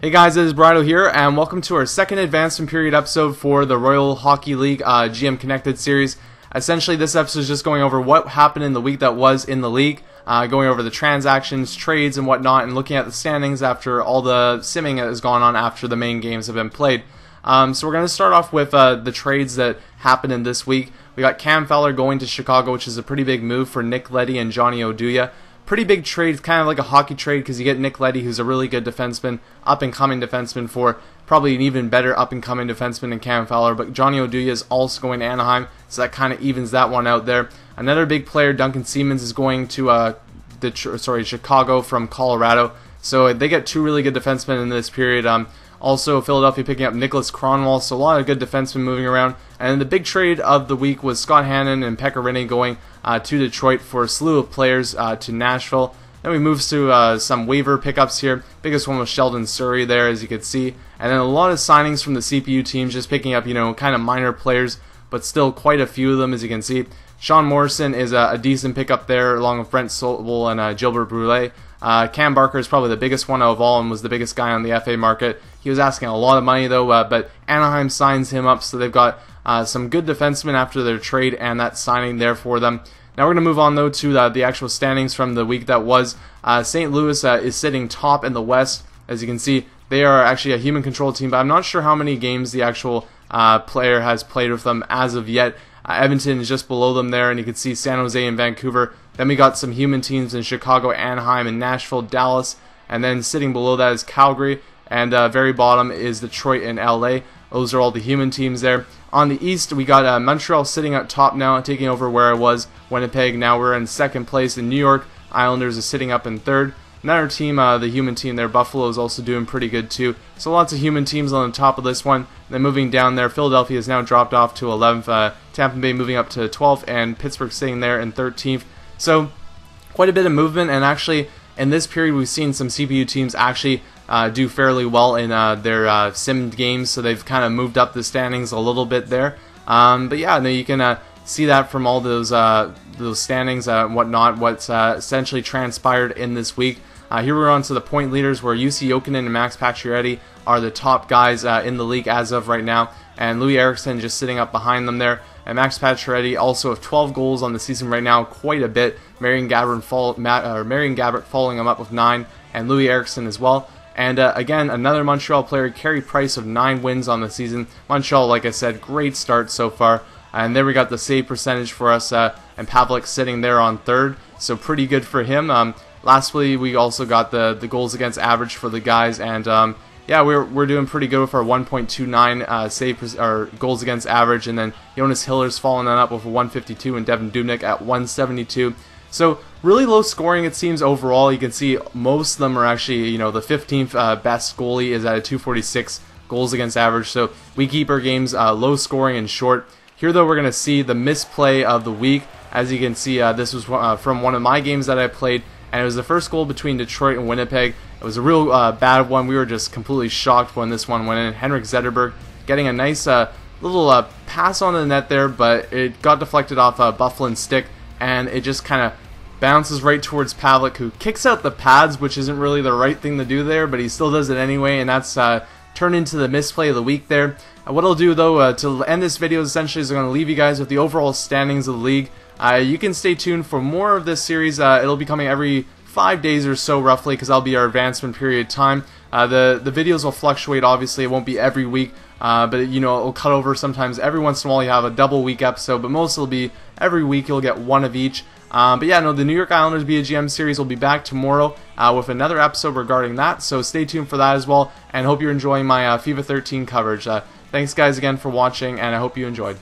Hey guys, it is Brido here, and welcome to our second Advancement Period episode for the Royal Hockey League GM Connected series. Essentially, this episode is just going over what happened in the week that was in the league, going over the transactions, trades, and whatnot, and looking at the standings after all the simming that has gone on after the main games have been played. So we're going to start off with the trades that happened in this week. We got Cam Fowler going to Chicago, which is a pretty big move for Nick Leddy and Johnny Oduya. Pretty big trade, kind of like a hockey trade, because you get Nick Leddy, who's a really good defenseman, up-and-coming defenseman, for probably an even better up-and-coming defenseman than Cam Fowler. But Johnny Oduya is also going to Anaheim, so that kind of evens that one out there. Another big player, Duncan Siemens, is going to Chicago from Colorado. So they get two really good defensemen in this period. Also, Philadelphia picking up Nicholas Kronwall, so a lot of good defensemen moving around. And the big trade of the week was Scott Hannon and Pekka Rinne going to Detroit for a slew of players to Nashville. Then we move to some waiver pickups here. Biggest one was Sheldon Surrey there, as you can see. And then a lot of signings from the CPU teams, just picking up, kind of minor players, but still quite a few of them, as you can see. Sean Morrison is a decent pickup there, along with Brent Sobel and Gilbert Brule. Cam Barker is probably the biggest one of all and was the biggest guy on the FA market. He was asking a lot of money though, but Anaheim signs him up, so they've got some good defensemen after their trade and that signing there for them. Now we're going to move on though to the actual standings from the week that was. St. Louis is sitting top in the West. As you can see, they are actually a human control team, but I'm not sure how many games the actual player has played with them as of yet. Edmonton is just below them there, and you can see San Jose and Vancouver. Then we got some human teams in Chicago, Anaheim, and Nashville, Dallas. And then sitting below that is Calgary. And very bottom is Detroit and LA. Those are all the human teams there. On the East, we got Montreal sitting at top now, taking over where I was. Winnipeg, now we're in second place. In New York, Islanders is sitting up in third. Another team, the human team there, Buffalo, is also doing pretty good too. So lots of human teams on the top of this one. Then moving down there, Philadelphia has now dropped off to 11th. Tampa Bay moving up to 12th, and Pittsburgh sitting there in 13th. So quite a bit of movement, and actually in this period we've seen some CPU teams actually do fairly well in their simmed games, so they've kind of moved up the standings a little bit there. But yeah, you can see that from all those standings and whatnot, what's essentially transpired in this week. Here we're on to the point leaders, where UC Jokinen and Max Pacioretty are the top guys in the league as of right now, and Louis Eriksson just sitting up behind them there. And Max Pacioretty also have 12 goals on the season right now, quite a bit. Marion Gaborik following him up with 9, and Louis Eriksson as well. And again, another Montreal player, Carey Price, of 9 wins on the season. Montreal, like I said, great start so far. And then we got the save percentage for us, and Pavlik sitting there on third, so pretty good for him. Lastly, we also got the goals against average for the guys, and yeah, we're doing pretty good with our 1.29 goals against average, and then Jonas Hiller's following that up with 152, and Devin Dubnyk at 172. So really low scoring, it seems, overall. You can see most of them are actually, the 15th best goalie is at a 246 goals against average. So we keep our games low scoring and short. Here though, we're going to see the misplay of the week. As you can see, this was from one of my games that I played, and it was the first goal between Detroit and Winnipeg. It was a real bad one. We were just completely shocked when this one went in. Henrik Zetterberg getting a nice little pass on the net there, but it got deflected off Bufflin's stick, and it just kind of bounces right towards Pavlik, who kicks out the pads, which isn't really the right thing to do there, but he still does it anyway, and that's turned into the misplay of the week there. What I'll do though to end this video essentially is I'm going to leave you guys with the overall standings of the league. You can stay tuned for more of this series. It'll be coming every 5 days or so roughly, because that'll be our advancement period time. The videos will fluctuate, obviously. It won't be every week, but it'll cut over sometimes. Every once in a while you have a double week episode, but most will be every week. You'll get one of each. But yeah, the New York Islanders BGM series will be back tomorrow with another episode regarding that, so stay tuned for that as well, and hope you're enjoying my FIFA 13 coverage. Thanks guys again for watching, and I hope you enjoyed.